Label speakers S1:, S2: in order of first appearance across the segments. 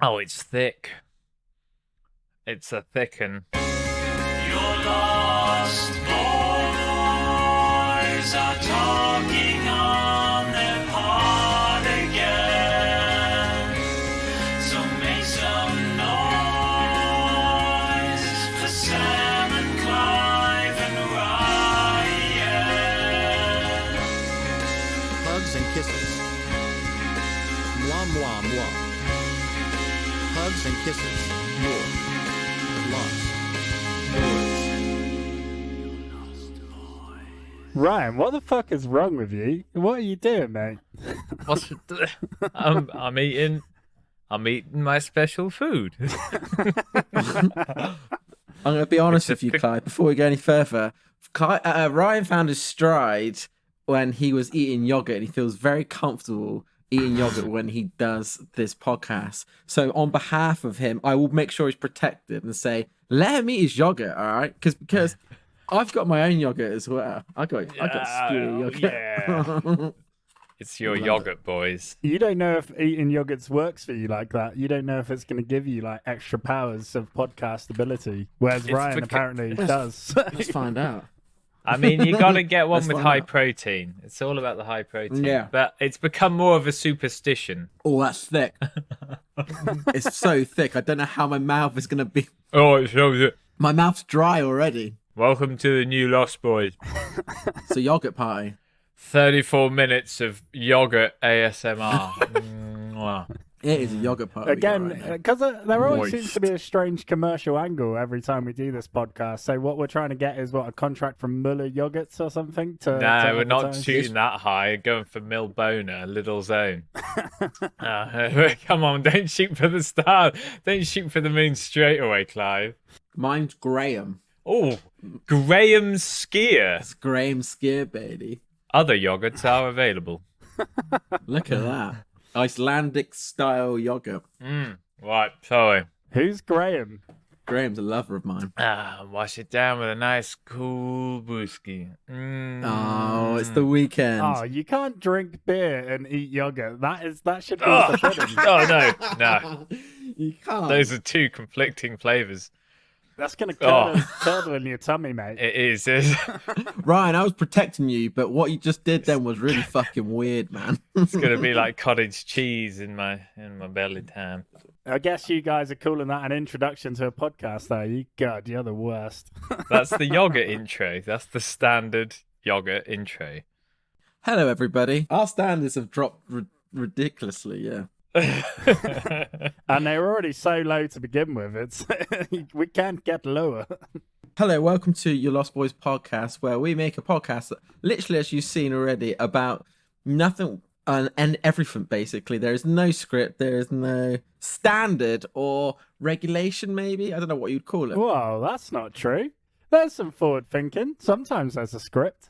S1: Oh, it's thick. It's a thick un.
S2: Your lost boys are talking on their pod again. So make some noise for Sam and Clive and Ryan.
S3: Hugs and kisses. Mwah, mwah, mwah. Hugs and kisses. More. Lost.
S4: Ryan, what the fuck is wrong with you? What are you doing, mate?
S1: I'm eating my special food.
S5: I'm going to be honest with you, Clive, before we go any further. Ryan found his stride when he was eating yogurt, and he feels very comfortable eating yogurt when he does this podcast. So on behalf of him, I will make sure he's protected and say, let him eat his yogurt, all right? Because I've got my own yogurt as well. I got skewer yogurt.
S1: Yeah. It's your yogurt, boys.
S4: You don't know if eating yogurts works for you like that. You don't know if it's going to give you like extra powers of podcast ability, whereas Ryan apparently does.
S5: Let's find out.
S1: I mean, you got to get one with high protein. It's all about the high protein.
S5: Yeah.
S1: But it's become more of a superstition.
S5: Oh, that's thick. It's so thick. I don't know how my mouth is going to be.
S1: Oh, it shows it.
S5: My mouth's dry already.
S1: Welcome to the new Lost Boys.
S5: It's a yogurt party.
S1: 34 minutes of yogurt ASMR. Mwah.
S5: It is a yogurt party.
S4: Again, because there always seems to be a strange commercial angle every time we do this podcast. So what we're trying to get is a contract from Muller Yogurts or something?
S1: No, we're not shooting that high. Going for Milbona, Little Zone. Come on, don't shoot for the star. Don't shoot for the moon straight away, Clive.
S5: Mine's Graham.
S1: Oh, Graham's Skier.
S5: It's Graham's Skier, baby.
S1: Other yogurts are available.
S5: Look at that. Icelandic style yogurt.
S1: Right, sorry.
S4: Who's Graham?
S5: Graham's a lover of mine.
S1: Wash it down with a nice cool brewski.
S5: Oh, it's the weekend.
S4: Oh, you can't drink beer and eat yogurt. That should be forbidden.
S1: Oh, no.
S5: You can't.
S1: Those are two conflicting flavors.
S4: That's going to curdle in your tummy, mate.
S1: It is.
S5: Ryan, I was protecting you, but what you just did then was really fucking weird, man.
S1: It's going to be like cottage cheese in my belly time.
S4: I guess you guys are calling that an introduction to a podcast, though. God, you're the worst.
S1: That's the yogurt intro. That's the standard yogurt intro.
S5: Hello, everybody. Our standards have dropped ridiculously, yeah.
S4: And they're already so low to begin with. We can't get lower.
S5: Hello, welcome to Your Lost Boys podcast, where we make a podcast that, literally, as you've seen already, about nothing and everything, basically. There is no script, there is no standard or regulation, maybe. I don't know what you'd call it.
S4: Well, that's not true. There's some forward thinking. Sometimes there's a script.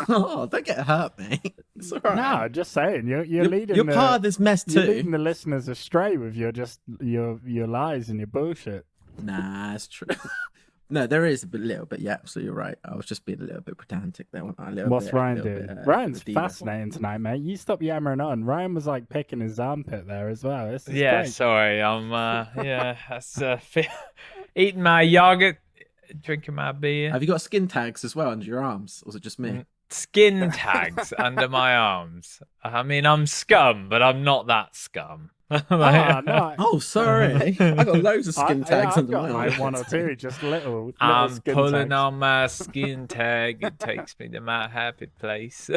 S5: Oh, don't get hurt, mate. It's all right.
S4: No, just saying. You're leading.
S5: You're part of this mess too.
S4: You're leading the listeners astray with your lies and your bullshit.
S5: Nah, it's true. No, there is a little bit. Yeah, so you're right. I was just being a little bit pedantic there.
S4: What's Ryan doing? Ryan's fascinating tonight, mate. You stop yammering on. Ryan was like picking his armpit there as well. This is great.
S1: Sorry. I'm that's eating my yogurt. Drinking my beer.
S5: Have you got skin tags as well under your arms, or is it just me?
S1: Skin tags under my arms. I mean, I'm scum, but I'm not that scum.
S4: No.
S5: Oh, sorry. I got loads of skin tags under my arms.
S4: Like one or two, just little
S1: I'm
S4: skin
S1: pulling
S4: tags.
S1: on my skin tag. It takes me to my happy place.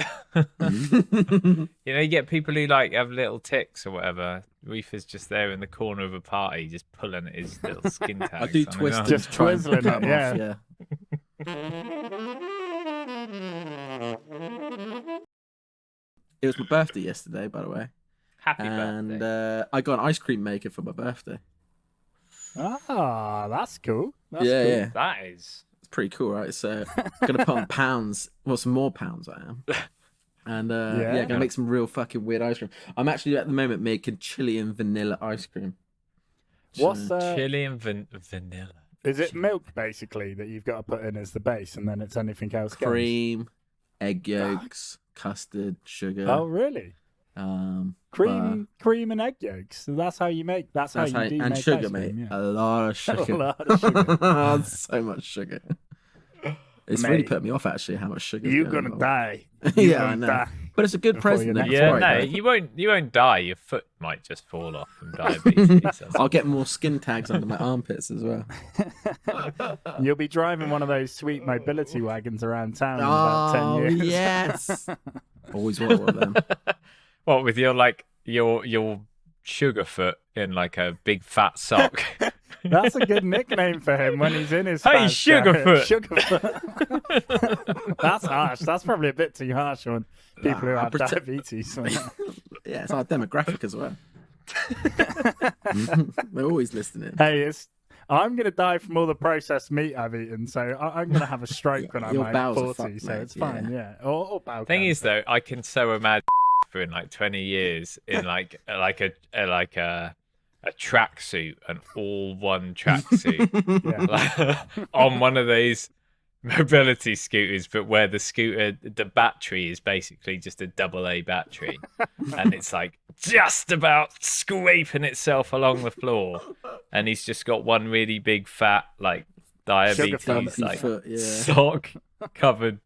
S1: You get people who like have little ticks or whatever. Reefer's just there in the corner of a party, just pulling at his little skin tags.
S5: I do twist
S1: it.
S4: Just twizzling it, yeah.
S5: It was my birthday yesterday, by the way.
S1: Happy birthday.
S5: And I got an ice cream maker for my birthday.
S4: Ah, that's cool. That's
S5: Yeah,
S4: cool.
S5: yeah.
S1: That is.
S5: It's pretty cool, right? So I'm going to put on pounds. Well, some more pounds I am. And going to make some real fucking weird ice cream. I'm actually at the moment making chili and vanilla ice cream.
S4: What's
S1: chili and vanilla?
S4: Is it milk basically that you've got to put in as the base, and then it's anything else?
S5: Cream, egg yolks, custard, sugar.
S4: Oh, really? Cream and egg yolks. So that's how you make. That's how you do
S5: and
S4: make
S5: sugar,
S4: ice
S5: mate.
S4: cream, yeah.
S5: A lot of sugar.
S4: A lot of sugar.
S5: So much sugar. It's
S4: Mate,
S5: really put me off actually how much sugar.
S4: You're gonna die.
S5: Yeah, I know. But it's a good
S4: Before
S5: present.
S4: your
S5: That's
S4: next
S1: Yeah,
S5: right,
S1: no,
S5: though.
S1: you won't die. Your foot might just fall off from diabetes.
S5: I'll get more skin tags under my armpits as well.
S4: You'll be driving one of those sweet mobility wagons around town in about 10
S5: Oh
S4: years.
S5: yes. Always wanted one of them.
S1: What with your sugar foot in like a big fat sock?
S4: That's a good nickname for him when he's in his
S1: Hey,
S4: fast
S1: Sugarfoot.
S4: Sugarfoot. That's harsh. That's probably a bit too harsh on people who have diabetes.
S5: Yeah, it's our demographic as well. They're always listening.
S4: Hey, I'm going to die from all the processed meat I've eaten, so I'm going to have a stroke when I'm
S5: Your
S4: like
S5: bowels are
S4: 40,
S5: fucked,
S4: so
S5: mate,
S4: it's fine, yeah. Or bowel
S1: Thing is,
S4: cancer.
S1: though, I can so imagine for in like 20 years in like a tracksuit, an all one tracksuit,
S4: Yeah.
S1: on one of those mobility scooters, but where the battery is basically just a AA battery, and it's like just about scraping itself along the floor, and he's just got one really big fat like diabetes like
S5: foot, yeah.
S1: sock covered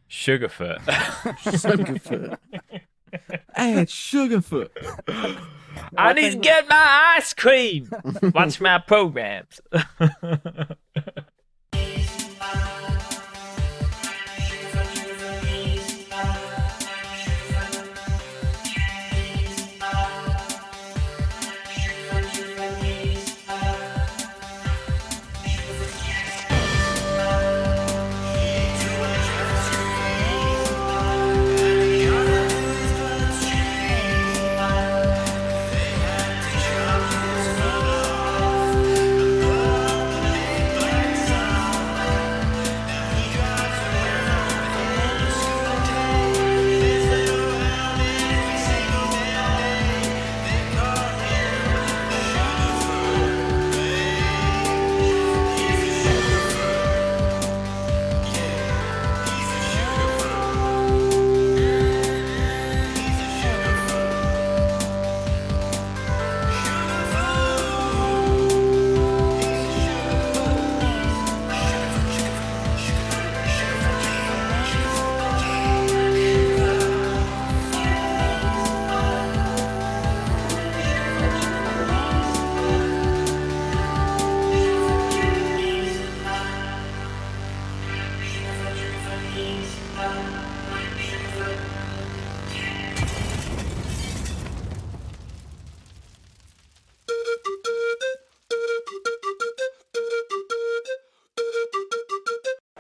S1: sugarfoot.
S5: Sugarfoot. Hey, it's Sugarfoot.
S1: I need to get my ice cream. Watch my programs.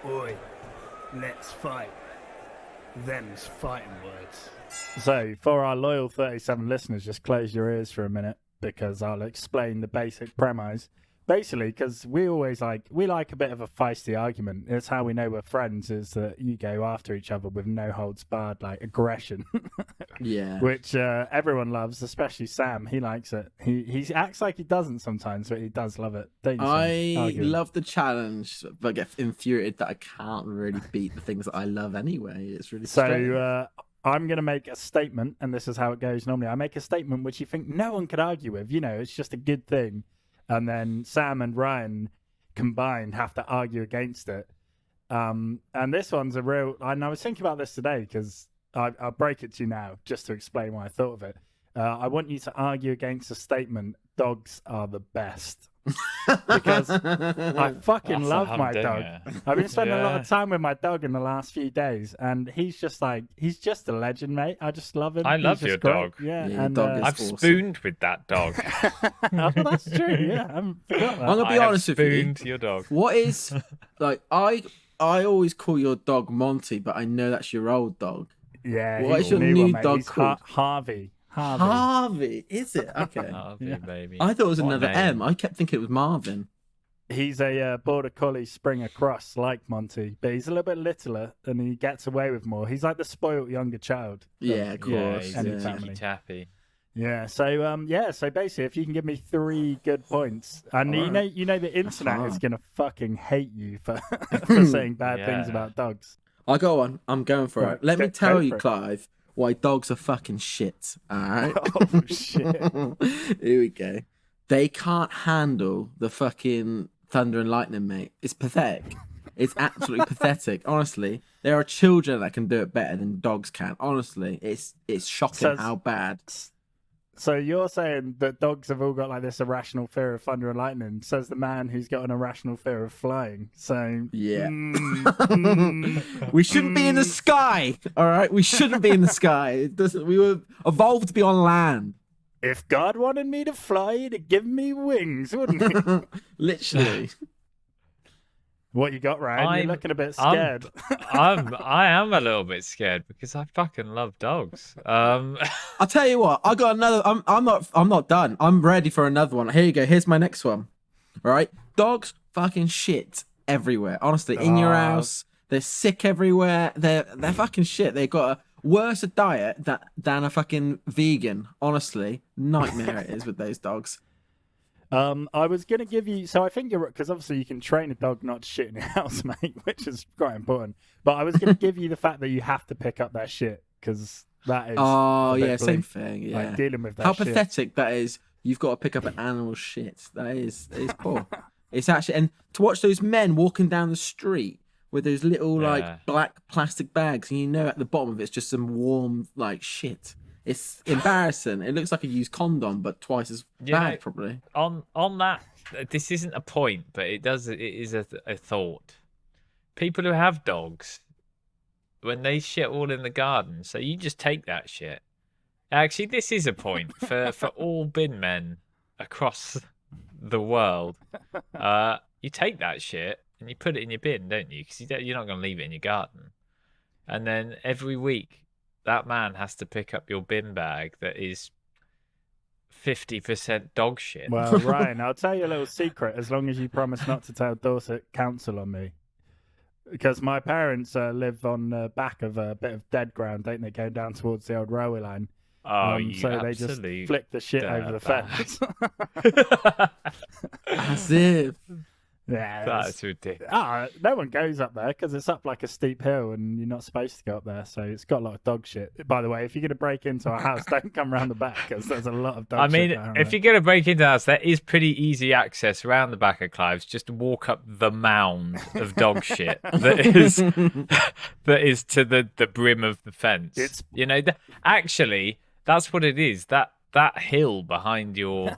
S4: Oi, let's fight. Them's fighting words. So, for our loyal 37 listeners, just close your ears for a minute because I'll explain the basic premise. Basically, because we like a bit of a feisty argument. It's how we know we're friends, is that you go after each other with no holds barred, like aggression.
S5: Yeah.
S4: Which everyone loves, especially Sam. He likes it. He acts like he doesn't sometimes, but he does love it. Don't you, Sam?
S5: I
S4: Arguing.
S5: love the challenge, but get infuriated that I can't really beat the things that I love anyway. It's really strange.
S4: So I'm going to make a statement, and this is how it goes normally. I make a statement which you think no one could argue with. You know, it's just a good thing. And then Sam and Ryan combined have to argue against it. And this one's a real... And I was thinking about this today because I'll break it to you now just to explain why I thought of it. I want you to argue against the statement, dogs are the best. Because I fucking
S1: That's a
S4: love my
S1: humdinger.
S4: dog. I've been spending a lot
S1: Yeah.
S4: of time with my dog in the last few days, and he's just a legend, mate. I just love him.
S1: I
S4: He's
S1: love
S4: just
S1: your
S4: great.
S1: dog.
S4: Yeah,
S5: Yeah,
S4: and
S5: dog is-
S1: I've
S5: awesome.
S1: spooned with that dog.
S4: oh, that's true. Yeah, I forgot that.
S5: I'm gonna
S1: I
S5: be
S1: have
S5: honest with you.
S1: spooned your dog.
S5: What is like I always call your dog Monty, but I know that's your old dog.
S4: Yeah.
S5: What
S4: he's
S5: is your
S4: a new
S5: new
S4: one, mate.
S5: dog
S4: He's
S5: called?
S4: Harvey.
S5: Harvey, is it? Okay.
S1: Harvey, baby.
S5: I thought it was
S1: What a
S5: another
S1: name.
S5: M. I kept thinking it was Marvin.
S4: He's a border collie Springer cross like Monty, but he's a little bit littler and he gets away with more. He's like the spoilt younger child.
S5: Yeah, of
S1: Yeah,
S5: course.
S1: he's
S4: any
S1: a
S4: family.
S1: ticky tappy.
S4: Yeah, so basically, if you can give me 3 good points, and
S5: Alright.
S4: you know the internet is
S5: hard.
S4: gonna fucking hate you for for saying bad things
S1: Yeah.
S4: about dogs.
S5: I go on. I'm going for
S4: Right,
S5: it. Let me
S4: go
S5: tell you,
S4: for it.
S5: Clive. why dogs are fucking shit. All right.
S4: Oh shit!
S5: Here we go. They can't handle the fucking thunder and lightning, mate. It's pathetic. It's absolutely pathetic. Honestly, there are children that can do it better than dogs can. Honestly, it's shocking
S4: So-
S5: how bad.
S4: So you're saying that dogs have all got like this irrational fear of thunder and lightning? Says the man who's got an irrational fear of flying. So
S5: Yeah. We shouldn't be in the sky. All right, we shouldn't be in the sky. It doesn't. We were evolved to be on land.
S4: If God wanted me to fly, he'd have given me wings, wouldn't he?
S5: Literally.
S4: What you got, Ryan? You're looking a bit scared.
S1: I am a little bit scared because I fucking love dogs.
S5: I'll tell you what. I got another. I'm not done. I'm ready for another one. Here you go. Here's my next one. All right. Dogs fucking shit everywhere. Honestly, in your house, they're sick everywhere. They're fucking shit. They got a worse diet than a fucking vegan. Honestly, nightmare it is with those dogs.
S4: I was going to give you, so I think you're, because obviously you can train a dog not to shit in your house, mate, which is quite important. But I was going to give you the fact that you have to pick up their shit, because that is.
S5: Oh
S4: a bit
S5: yeah, same
S4: bleak,
S5: thing. Yeah,
S4: like dealing with that
S5: how
S4: shit.
S5: pathetic that is. You've got to pick up an animal shit. That is poor. It's actually, and to watch those men walking down the street with those little
S1: Yeah.
S5: like black plastic bags, and you know at the bottom of it's just some warm like shit. It's embarrassing. It looks like a used condom, but twice as bad, probably.
S1: On that, this isn't a point, but it is a thought. People who have dogs, when they shit all in the garden, so you just take that shit. Actually, this is a point for all bin men across the world. You take that shit and you put it in your bin, don't you? Because you're not going to leave it in your garden. And then every week, that man has to pick up your bin bag that is 50% dog shit.
S4: Well, Ryan, I'll tell you a little secret as long as you promise not to tell Dorset Council on me. Because my parents live on the back of a bit of dead ground, don't they? Going down towards the old railway line.
S1: Oh, you
S4: so they just
S1: absolute
S4: flick the shit over the
S1: dirtbag.
S4: fence.
S5: As if.
S4: Yeah,
S1: That's ridiculous.
S4: no one goes up there because it's up like a steep hill and you're not supposed to go up there. So it's got a lot of dog shit. By the way, if you're going to break into a house, don't come around the back because there's a lot of dog
S1: I
S4: shit.
S1: mean,
S4: down
S1: if
S4: there.
S1: you're going to break into the house, there is pretty easy access around the back of Clive's. Just walk up the mound of dog shit that is to the brim of the fence.
S4: It's-
S1: Actually, that's what it is. That hill behind your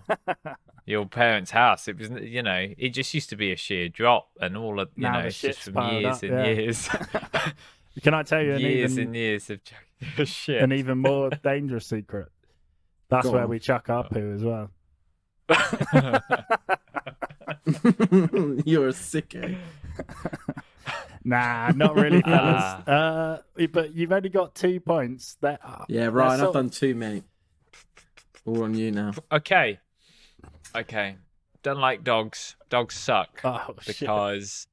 S1: parents' house. It was, it just used to be a sheer drop, and all of
S4: Now the
S1: it's just
S4: shit's
S1: from
S4: piled
S1: years
S4: up,
S1: and
S4: yeah.
S1: years,
S4: Can I tell you
S1: years and years of shit.
S4: an even more dangerous secret? That's
S5: Go
S4: where
S5: on.
S4: we chuck our poo as well.
S5: You're a sicko.
S4: Nah, not really, fellas. But you've only got 2 points.
S5: Yeah, Ryan,
S4: sort
S5: I've done 2, mate. All on you now.
S1: Okay. Don't like dogs. Dogs suck
S4: Oh, shit.
S1: because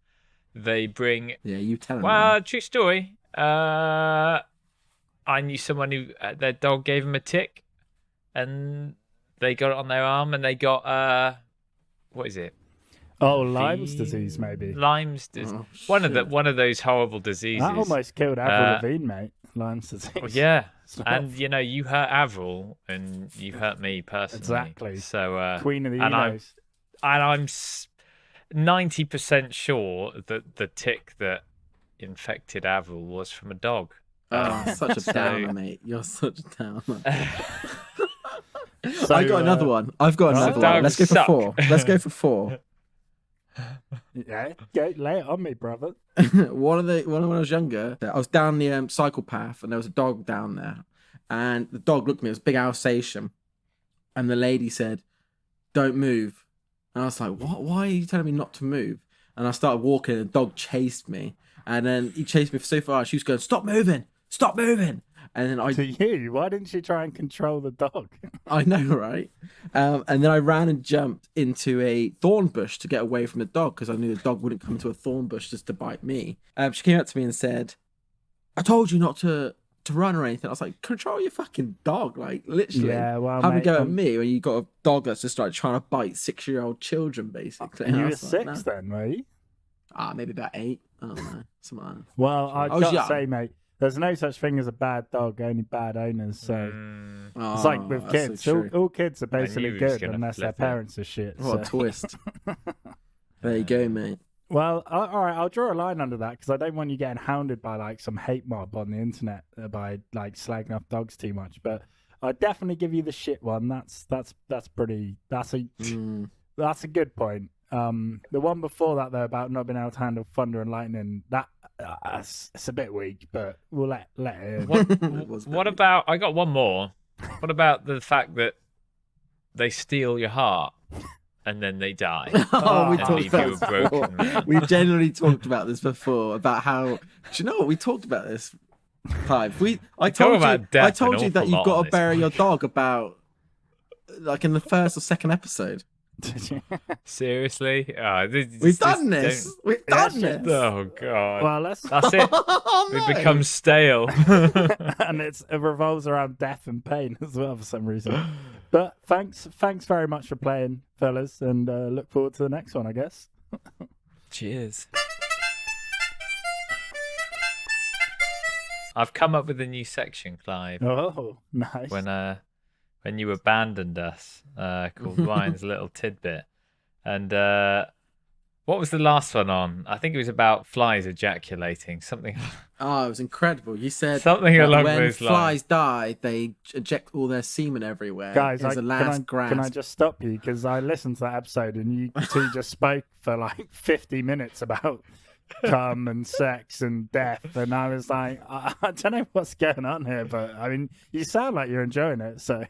S1: they bring.
S5: Yeah, you tell him.
S1: Well, true story. I knew someone who their dog gave him a tick, and they got it on their arm, and they got what is it?
S4: Oh, Lyme's disease, maybe.
S1: Lyme's disease.
S5: Oh,
S1: one of those horrible diseases.
S4: That almost killed Avril Lavigne, mate. Lyme's disease.
S1: Well, yeah,
S4: It's not
S1: and you hurt Avril, and you hurt me personally.
S4: Exactly.
S1: So
S4: Queen of the
S1: and
S4: Enos.
S1: I'm 90% sure that the tick that infected Avril was from a dog.
S5: Oh, such a
S1: So-
S5: downer, mate. You're such a downer.
S4: So,
S5: I got another one. I've got another one.
S1: dogs
S5: Let's go for
S1: suck.
S5: 4. Let's go for 4.
S4: Yeah, go lay it on me, brother.
S5: When I was younger, I was down the cycle path and there was a dog down there, and the dog looked at me. It was a big Alsatian, and the lady said, "Don't move." And I was like, "What? Why are you telling me not to move?" And I started walking, and the dog chased me, and then he chased me for so far. She was going, "Stop moving! Stop moving!" And then
S4: To you, why didn't you try and control the dog?
S5: I know, right? And then I ran and jumped into a thorn bush to get away from the dog because I knew the dog wouldn't come to a thorn bush just to bite me. She came up to me and said, "I told you not to run or anything." I was like, "Control your fucking dog!" Like literally,
S4: Yeah, well,
S5: have a
S4: mate,
S5: go at me when you got a dog that's just like trying to bite 6-year-old children, basically. And I
S4: You were
S5: was like,
S4: 6
S5: "No."
S4: then, were you?
S5: Maybe about 8. I don't know, something like that.
S4: Well, I've
S5: I was
S4: got to
S5: young.
S4: say, mate, There's no such thing as a bad dog, only bad owners. So
S5: Oh,
S4: it's like with
S5: that's
S4: kids.
S5: so true.
S4: All kids are
S1: knew
S4: basically
S1: he was
S4: good
S1: gonna
S4: unless their
S1: flip it.
S4: parents are shit.
S5: What a
S4: So.
S5: twist. There you go, mate.
S4: Well, all right, I'll draw a line under that because I don't want you getting hounded by like some hate mob on the internet by like slagging off dogs too much. But I'll definitely give you the shit one. That's a good point. The one before that though about not being able to handle thunder and lightning, it's a bit weak, but we'll let it in.
S1: What about? I got one more. What about the fact that they steal your heart and then they die?
S5: Oh, we
S1: and
S5: talked
S1: leave
S5: about
S1: you
S5: this
S1: a broken
S5: before.
S1: man?
S5: We've generally talked about this before. About how? Do you know what we talked about this? Clive. I told
S1: about
S5: you.
S1: death
S5: I told
S1: an
S5: you that
S1: awful
S5: you've
S1: lot
S5: got
S1: on
S5: to
S1: this
S5: bury your
S1: podcast.
S5: dog about like in the first or second episode.
S1: Seriously?
S5: We've done this. We've done
S4: Yeah,
S5: this.
S1: Oh god.
S4: Well, let's
S1: That's it.
S5: Oh,
S1: We
S5: no.
S1: become stale.
S4: and it revolves around death and pain as well for some reason. But thanks very much for playing, fellas, and look forward to the next one, I guess.
S1: Cheers. I've come up with a new section, Clive.
S4: Oh, nice.
S1: When you abandoned us, called Ryan's Little Tidbit. And what was the last one on? I think it was about flies ejaculating. Something
S5: Oh, it was incredible. You said
S1: Something
S5: that
S1: along
S5: when
S1: those lines.
S5: flies die, they eject all their semen everywhere.
S4: Guys,
S5: as a last grasp.
S4: can I just stop you? Because I listened to that episode and you two just spoke for like 50 minutes about cum and sex and death. And I was like, I don't know what's going on here, but I mean, you sound like you're enjoying it. So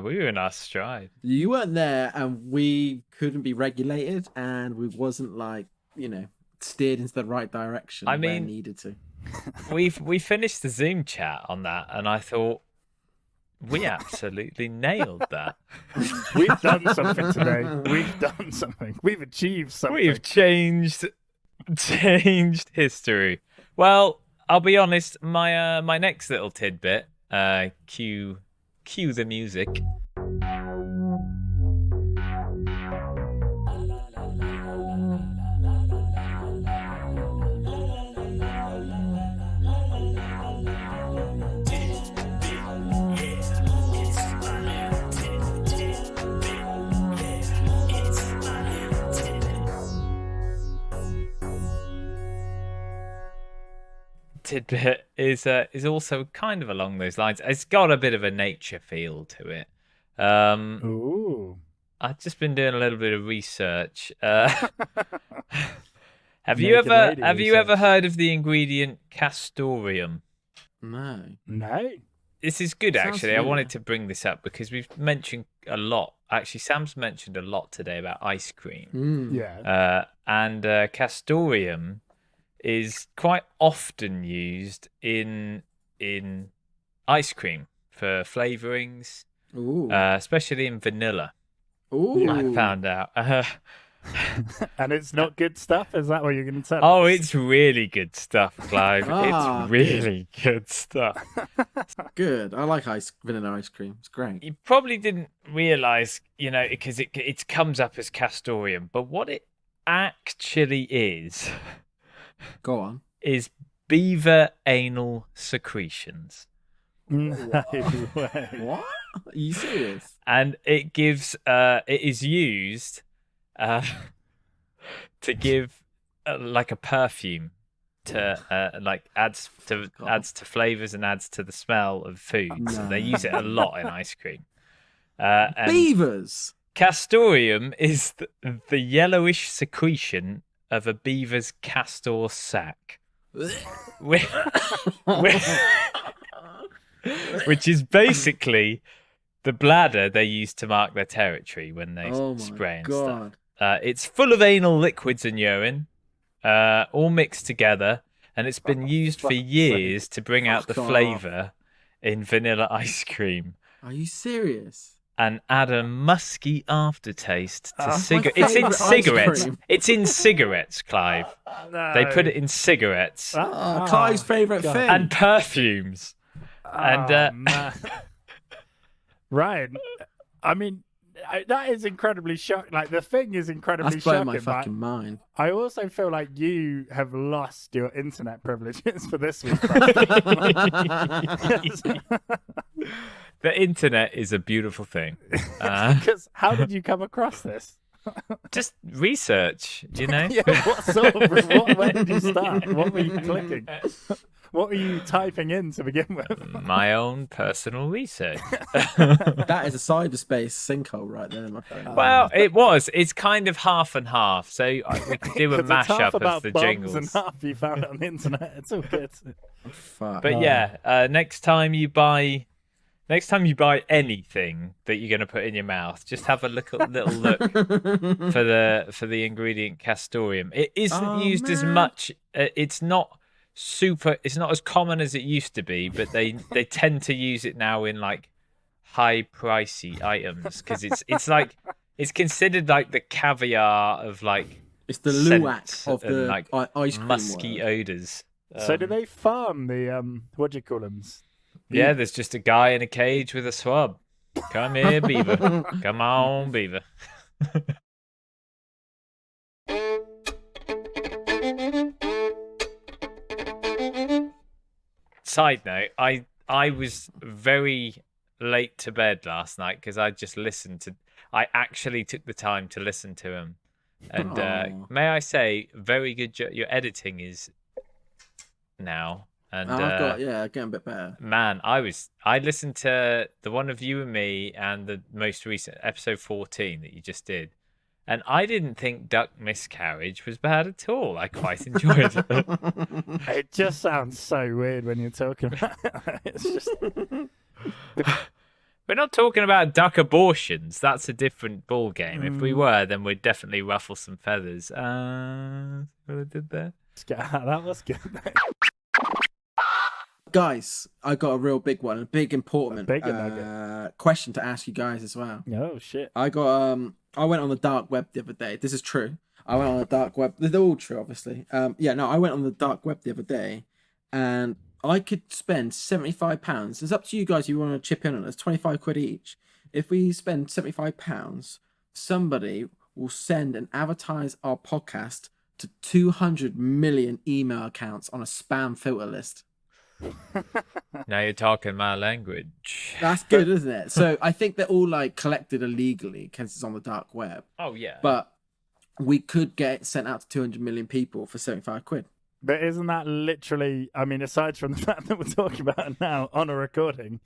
S1: we were in our stride.
S5: You weren't there, and we couldn't be regulated, and we wasn't like steered into the right direction.
S1: I
S5: where
S1: mean-
S5: needed to.
S1: We finished the Zoom chat on that, and I thought we absolutely nailed that.
S4: we've done something today. We've done something. We've achieved something.
S1: We've changed history. Well, I'll be honest. My next little tidbit. Cue the music. Tidbit is also kind of along those lines. It's got a bit of a nature feel to it.
S4: Ooh.
S1: I've just been doing a little bit of research. Have you
S4: Naked lady
S1: ever
S4: research.
S1: heard of the ingredient Castoreum?
S5: No.
S4: No.
S1: This is good,
S5: Sounds
S1: actually. I
S5: familiar.
S1: wanted to bring this up because we've mentioned a lot. Actually, Sam's mentioned a lot today about ice cream.
S5: Mm.
S4: Yeah.
S1: And Castoreum is quite often used in ice cream for flavorings,
S5: Ooh.
S1: especially in vanilla.
S5: Ooh.
S1: I found out.
S4: And it's not good stuff? Is that what you're going to tell
S1: Oh,
S4: us?
S1: it's really good stuff, Clive.
S5: Ah,
S1: It's really good stuff.
S5: Good. I like vanilla ice cream. It's great.
S1: You probably didn't realize, because it comes up as Castoreum, but what it actually
S5: Go on.
S1: is Beaver anal secretions.
S4: No way.
S5: What? Are you serious?
S1: And it is used to give like a perfume to adds to flavors and adds to the smell of food. So they use it a lot in ice cream. And
S5: Beavers.
S1: Castoreum is the yellowish secretion of a beaver's castor sac, which is basically the bladder they use to mark their territory when they
S5: Oh my
S1: spray and stuff.
S5: god.
S1: It's full of anal liquids and urine, all mixed together, and it's been used for years to bring out the
S5: Fuck off.
S1: flavour in vanilla ice cream
S5: Are you serious?
S1: and add a musky aftertaste to
S4: Oh,
S1: cigarettes.
S5: my
S1: It's in
S5: favourite ice
S1: cigarettes.
S5: cream.
S1: It's in cigarettes, Clive.
S4: No.
S1: They put it in cigarettes
S5: Clive's favourite
S4: God.
S5: thing.
S1: and perfumes. And
S4: Man. Ryan, I mean, that is incredibly shocking. Like the thing is incredibly
S5: That's blowing
S4: shocking.
S5: my
S4: but
S5: fucking mind.
S4: I also feel like you have lost your internet privileges for this week.
S1: The internet is a beautiful thing.
S4: Because how did you come across this?
S1: Just research, you know.
S4: Yeah, where did you start? What were you clicking? What were you typing in to begin with?
S1: My own personal research.
S5: That is a cyberspace sinkhole right there, my friend.
S1: Well, it's kind of half and half. So we could do a
S4: 'Cause it's half
S1: mashup
S4: about
S1: of the
S4: bombs
S1: jingles.
S4: and half you found it on the internet. It's all good.
S5: Fuck.
S1: But yeah, next time you buy anything that you're going to put in your mouth, just have a little look for the ingredient Castoreum. It isn't used as much. It's not as common as it used to be, but they tend to use it now in like high pricey items because it's considered like the caviar of like
S5: it's the
S1: scents
S5: luwak of
S1: and,
S5: the
S1: like
S5: ice cream
S1: musky
S5: world.
S1: odors.
S4: So do they farm the what do you call them?
S1: Yeah, there's just a guy in a cage with a swab. Come here, Beaver. Come on, Beaver. Side note, I was very late to bed last night because I actually took the time to listen to him. And
S5: Aw.
S1: may I say, very good your editing is now. And
S5: getting a bit better.
S1: man, I listened to the one of you and me and the most recent episode 14 that you just did. And I didn't think duck miscarriage was bad at all. I quite enjoyed it.
S4: It just sounds so weird when you're talking about it. It's just
S1: We're not talking about duck abortions. That's a different ball game. If we were, then we'd definitely ruffle some feathers. What I did there?
S4: that was good.
S5: Guys, I got a real big one, a big important
S4: A big nugget.
S5: question to ask you guys as well.
S4: Oh shit.
S5: I went on the dark web the other day. This is true. I went on the dark web. They're all true, obviously. I went on the dark web the other day, and I could spend £75. It's up to you guys if you want to chip in on it. It's 25 quid each. If we spend £75, somebody will send and advertise our podcast to 200 million email accounts on a spam filter list.
S1: Now you're talking my language.
S5: That's good, isn't it? So I think they're all like collected illegally because it's on the dark web.
S1: Oh yeah.
S5: But we could get it sent out to 200 million people for 75 quid.
S4: But isn't that literally, I mean, aside from the fact that we're talking about it now on a recording,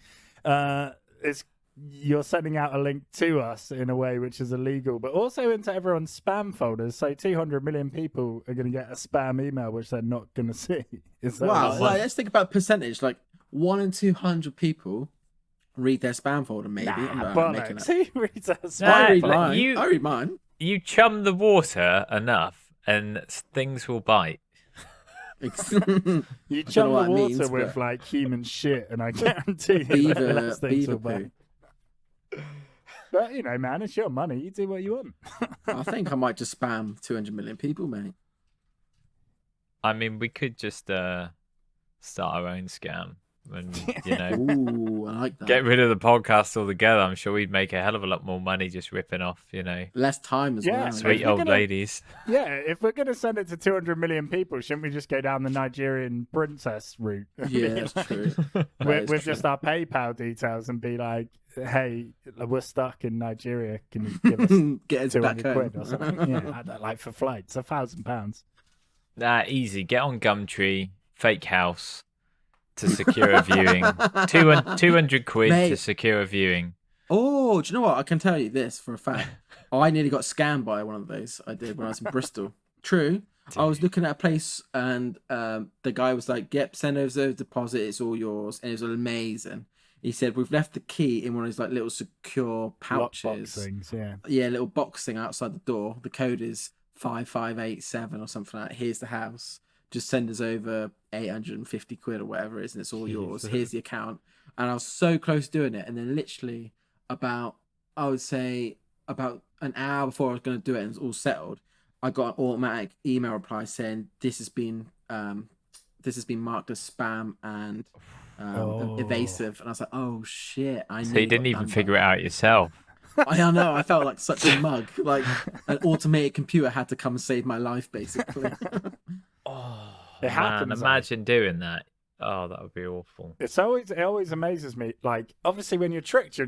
S4: you're sending out a link to us in a way which is illegal, but also into everyone's spam folders. So 200 million people are going to get a spam email which they're not going to see. Is that
S5: Wow.
S4: right?
S5: Like, let's think about percentage. Like 1 in 200 people read their spam folder, maybe. I'm making
S4: bollocks.
S5: that.
S4: Who reads a
S1: Nah,
S4: spam
S5: I read
S4: folder?
S5: mine. I read mine.
S1: You chum the water enough, and things will bite.
S4: You
S5: don't
S4: chum
S5: know
S4: the
S5: what
S4: water
S5: it means,
S4: with
S5: but-
S4: like human shit, and I guarantee you
S5: Beaver,
S4: less things
S5: beaver
S4: will bite.
S5: poo.
S4: But you know, man, it's your money. You do what you want.
S5: I think I might just spam 200 million people, mate.
S1: I mean, we could just start our own scam, and you know,
S5: Ooh, I like that.
S1: get rid of the podcast altogether. I'm sure we'd make a hell of a lot more money just ripping off, you know,
S5: Less time as
S4: Yeah,
S5: well.
S1: sweet
S4: we're
S1: old
S4: gonna-
S1: ladies.
S4: Yeah, if we're going to send it to 200 million people, shouldn't we just go down the Nigerian princess route?
S5: Yeah, that's true. That
S4: with
S5: is
S4: with
S5: true.
S4: just our PayPal details and be like, hey, we're stuck in Nigeria. Can you give us
S5: Get us back
S4: 200 quid
S5: home.
S4: or something? Yeah, like for flights, £1,000.
S1: Nah, easy. Get on Gumtree, fake house to secure a viewing. 200 quid to
S5: Mate.
S1: secure a viewing.
S5: Oh, do you know what? I can tell you this for a fact. I nearly got scammed by one of those. I did when I was in Bristol. True. I was looking at a place and the guy was like, yep, send over the deposit. It's all yours. And it was amazing. He said, we've left the key in one of those like little secure pouches.
S4: Lockbox things, yeah.
S5: Yeah, little box thing outside the door. The code is 5587 or something like that. Here's the house. Just send us over 850 quid or whatever it is, and it's all yours. Here's the account. And I was so close to doing it. And then literally about an hour before I was going to do it and it was all settled, I got an automatic email reply saying this has been marked as spam and evasive. And I was like, oh shit.
S1: So you didn't even figure it out yourself.
S5: I don't know. I felt like such a mug. Like an automated computer had to come and save my life, basically.
S1: Oh,
S4: It happens,
S1: man,
S4: though.
S1: imagine doing that. Oh, that would be awful.
S4: It always amazes me. Like, obviously, when you're tricked,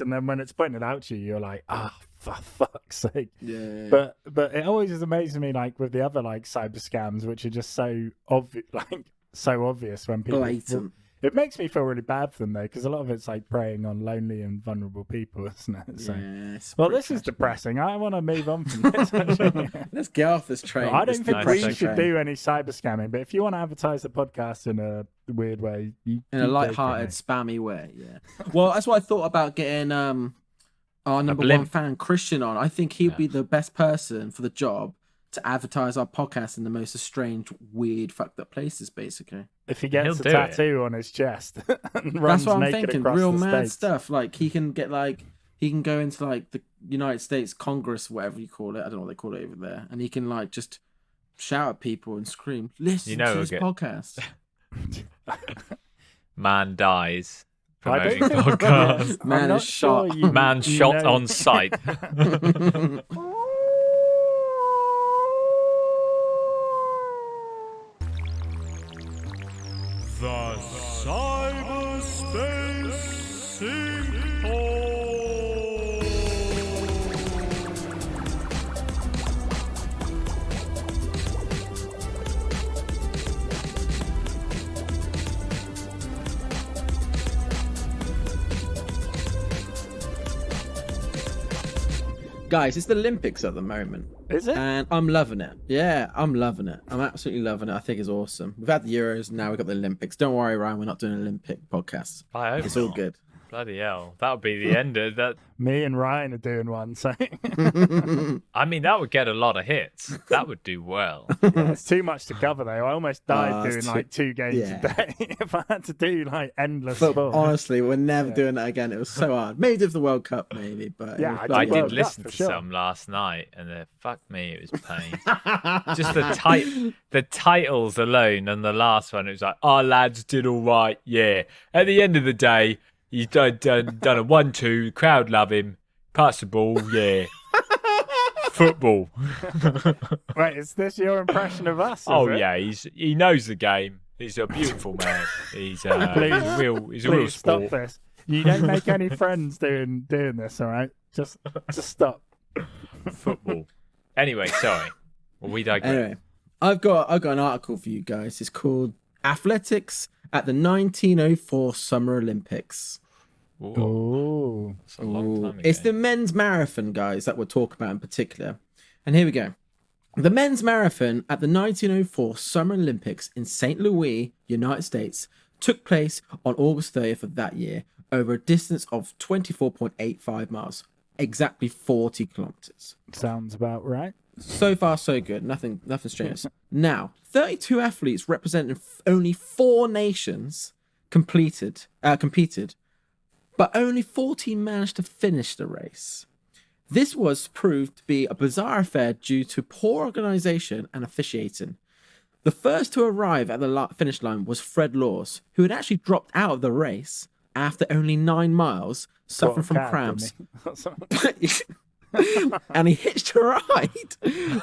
S4: and then when it's pointed out to you, you're like, ah, for fuck's sake.
S5: Yeah.
S4: But it always is amazing me, like with the other like cyber scams, which are just so obvious, when people.
S5: Blatant.
S4: It makes me feel really bad for them though, because a lot of it's like preying on lonely and vulnerable people, isn't it? So,
S5: Yeah, it's
S4: well,
S5: pretty
S4: this is
S5: tragic.
S4: depressing. I want to move on from this. Actually.
S5: Let's get off this train.
S4: I
S5: this
S4: don't think
S5: depressing
S4: we should
S5: train.
S4: do any cyber scamming, but if you want to advertise the podcast in a weird way,
S5: In
S4: you
S5: a
S4: go for
S5: light-hearted,
S4: it,
S5: spammy way. Yeah. Well, that's what I thought about getting our number one
S1: blimp.
S5: fan Christian on. I think he'd be
S1: Yeah.
S5: the best person for the job to advertise our podcast in the most strange, weird, fucked up places, basically.
S4: if he gets
S1: He'll
S4: a
S1: do it.
S4: tattoo on his chest and
S5: That's
S4: runs
S5: what I'm
S4: naked
S5: thinking.
S4: across
S5: Real
S4: the
S5: mad
S4: States.
S5: stuff. Like he can go into like the United States Congress, whatever you call it. I don't know what they call it over there, and he can like just shout at people and scream, "Listen
S1: You know
S5: to
S1: we'll
S5: this
S1: get-
S5: podcast."
S1: Man dies
S4: I
S1: promoting
S4: don't think-
S1: podcast.
S4: I'm
S5: Man
S4: not
S5: is shot.
S4: sure you
S1: Man shot
S4: know-
S1: on sight.
S2: The cyberspace sinkhole.
S5: Guys, it's the Olympics at the moment,
S4: Is it?
S5: and I'm loving it. Yeah, I'm loving it. I'm absolutely loving it. I think it's awesome. We've had the Euros, now we've got the Olympics. Don't worry, Ryan, we're not doing an Olympic podcast.
S1: I hope
S5: It's all
S1: not.
S5: good.
S1: Bloody hell. That would be the end of that.
S4: Me and Ryan are doing one, so
S1: I mean, that would get a lot of hits. That would do well.
S4: yeah, it's too much to cover though. I almost died
S5: Oh,
S4: doing
S5: it's
S4: like 2 games
S5: yeah.
S4: a day. If I had to do like endless
S5: But
S4: sport.
S5: honestly, we're never
S4: Yeah.
S5: doing that again. It was so hard. Maybe do the World Cup, maybe. But
S4: Yeah,
S5: it was
S1: I
S5: bloody
S1: did
S4: World Cup,
S1: listen
S4: for
S1: to
S4: sure.
S1: some last night, and fuck me, it was pain.
S5: hard.
S1: Just the titles alone, and the last one, it was like, "Our lads did all right, yeah." At the end of the day, you done a 1-2. Crowd love him. Pass the ball, yeah. Football.
S4: Wait, is this your impression of us? is
S1: Oh
S4: it?
S1: yeah, he knows the game. He's a beautiful man. He's
S4: Please,
S1: a real
S4: Please stop
S1: sport.
S4: this. You don't make any friends doing this, all right? Just stop.
S1: Football. Anyway, sorry. Well, we digress.
S5: Anyway, I've got an article for you guys. It's called "Athletics at the 1904 Summer Olympics."
S1: Ooh,
S4: Oh,
S1: that's a long time ago.
S5: It's the men's marathon, guys, that we'll talk about in particular. And here we go. The men's marathon at the 1904 Summer Olympics in St. Louis, United States, took place on August 30th of that year over a distance of 24.85 miles, exactly 40 kilometers.
S4: sounds about right.
S5: So far, so good. Nothing strenuous. Now, 32 athletes representing only 4 nations competed, but only 14 managed to finish the race. This was proved to be a bizarre affair due to poor organisation and officiating. The first to arrive at the finish line was Fred Laws, who had actually dropped out of the race after only 9 miles, suffering from cramps. And he hitched a ride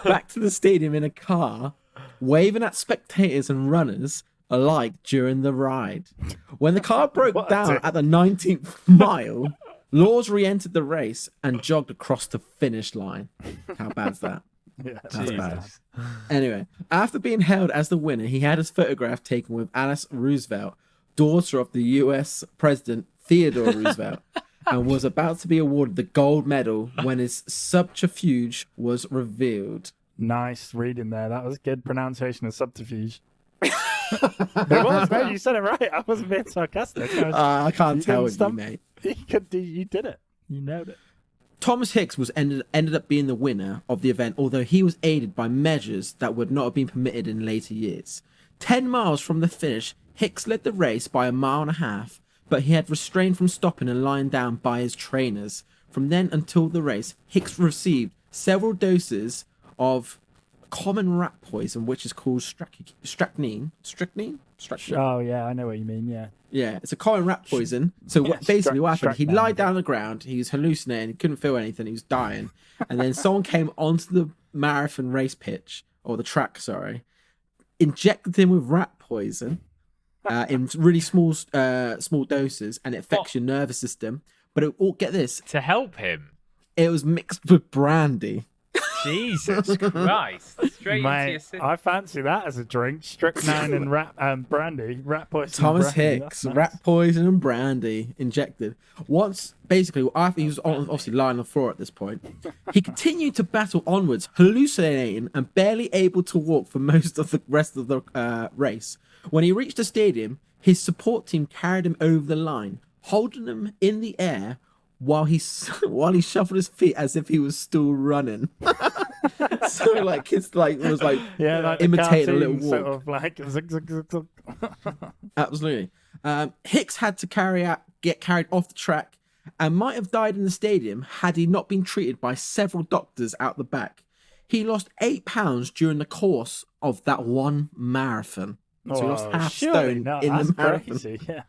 S5: back to the stadium in a car, waving at spectators and runners alike during the ride. When the car broke
S4: What a
S5: down
S4: dick.
S5: at the 19th mile, Laws re-entered the race and jogged across the finish line. How bad's that?
S4: Yeah,
S5: That's bad.
S1: Jesus.
S5: Anyway, after being hailed as the winner, he had his photograph taken with Alice Roosevelt, daughter of the US President Theodore Roosevelt, and was about to be awarded the gold medal when his subterfuge was revealed.
S4: nice reading there. That was good pronunciation of subterfuge. It was, no, you said it right. I wasn't being sarcastic.
S5: I can't
S4: You
S5: tell
S4: didn't
S5: you,
S4: stump-
S5: mate.
S4: You did it. You nailed it.
S5: Thomas Hicks was ended up being the winner of the event, although he was aided by measures that would not have been permitted in later years. 10 miles from the finish, Hicks led the race by 1.5 miles, but he had restrained from stopping and lying down by his trainers. From then until the race, Hicks received several doses of common rat poison, which is called strychnine. Strychnine?
S4: Oh yeah, I know what you mean. Yeah.
S5: Yeah, it's a common rat poison. So
S4: Yeah,
S5: basically what happened, he
S4: strychnine,
S5: lied down on the ground, he was hallucinating, he couldn't feel anything, he was dying. And then someone came onto the marathon race pitch, or the track, sorry, injected him with rat poison in really small doses, and it affects your nervous system. But get this,
S1: To help him.
S5: it was mixed with brandy.
S1: Jesus Christ. Straight into your
S4: Mate,
S1: system.
S4: I fancy that as a drink. Strychnine and brandy, rat poison.
S5: Thomas
S4: and brandy.
S5: Hicks,
S4: That's nice.
S5: rat poison and brandy injected. Once, basically, after he was obviously lying on the floor at this point, he continued to battle onwards, hallucinating and barely able to walk for most of the rest of the race. When he reached the stadium, his support team carried him over the line, holding him in the air while he shuffled his feet as if he was still running. So like it's like it was like
S4: the
S5: imitating a little
S4: cartoon
S5: walk.
S4: sort of like zig, zig, zig, zig.
S5: Absolutely. Hicks had to get carried off the track and might have died in the stadium had he not been treated by several doctors out the back. He lost 8 pounds during the course of that one marathon. So he lost half
S4: surely
S5: stone
S4: not.
S5: in
S4: That's
S5: the marathon.
S4: crazy. Yeah.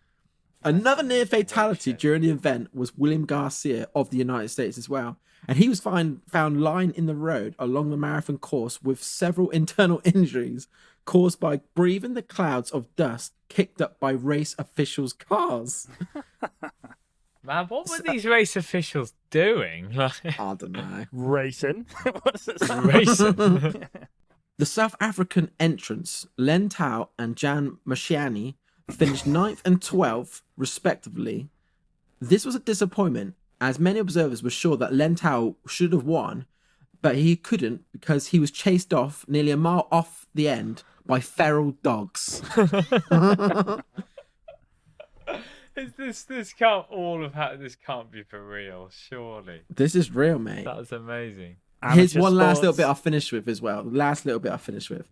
S5: Another near fatality during the event was William Garcia of the United States as well. And he was found lying in the road along the marathon course with several internal injuries caused by breathing the clouds of dust kicked up by race officials' cars.
S1: Man, what were these race officials doing? Like,
S5: I don't know.
S4: Racing. What's it say?
S1: racing.
S5: The South African entrants, Len Tao and Jan Mashiani, finished 9th and 12th, respectively. This was a disappointment, as many observers were sure that Len Tao should have won, but he couldn't because he was chased off nearly a mile off the end by feral dogs.
S1: This can't all have happened. This can't be for real, surely.
S5: This is real, mate.
S1: That was amazing.
S5: Here's
S4: Amateur
S5: one last little
S4: sports.
S5: bit I'll finish with as well. The last little bit I'll finish with.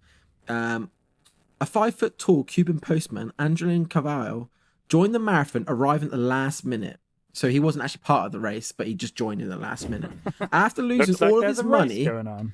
S5: A 5-foot tall Cuban postman, Angelin Cavallo, joined the marathon, arriving at the last minute. So he wasn't actually part of the race, but he just joined in the last minute. After losing
S4: Looks like
S5: all of
S4: there's
S5: his
S4: a race
S5: money,
S4: going on.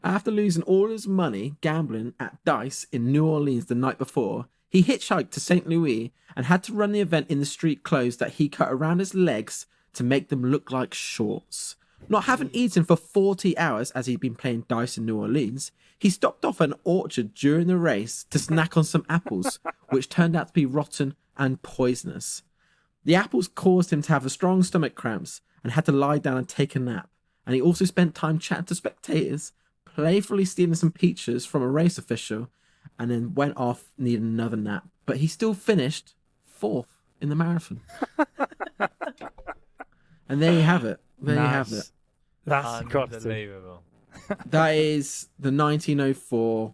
S5: after losing all his money gambling at dice in New Orleans the night before, he hitchhiked to St. Louis and had to run the event in the street clothes that he cut around his legs to make them look like shorts. Not having eaten for 40 hours as he'd been playing dice in New Orleans, he stopped off at an orchard during the race to snack on some apples, which turned out to be rotten and poisonous. The apples caused him to have strong stomach cramps and had to lie down and take a nap. And he also spent time chatting to spectators, playfully stealing some peaches from a race official, and then went off needing another nap. But he still finished 4th in the marathon. And there you have it. There you have it.
S4: That's got to.
S1: Unbelievable.
S5: That is the 1904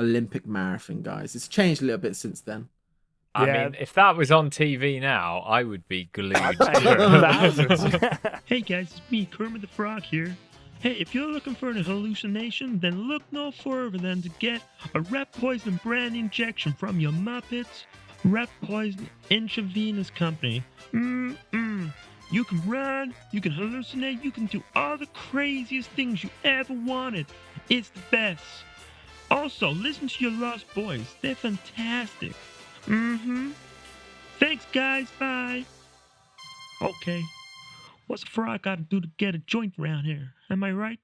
S5: Olympic marathon, guys. It's changed a little bit since then.
S1: I
S4: Yeah.
S1: mean, if that was on TV now, I would be glued to
S4: Thousands.
S1: it.
S6: Hey guys, it's me, Kermit the Frog here. Hey, if you're looking for an hallucination, then look no further than to get a rat poison brand injection from your Muppets Rat Poison Intravenous Company. You can run, you can hallucinate, you can do all the craziest things you ever wanted. It's the best. Also, listen to your Lost Boys. They're fantastic. Thanks, guys. Bye. Okay. What's a frog got to do to get a joint around here? Am I right?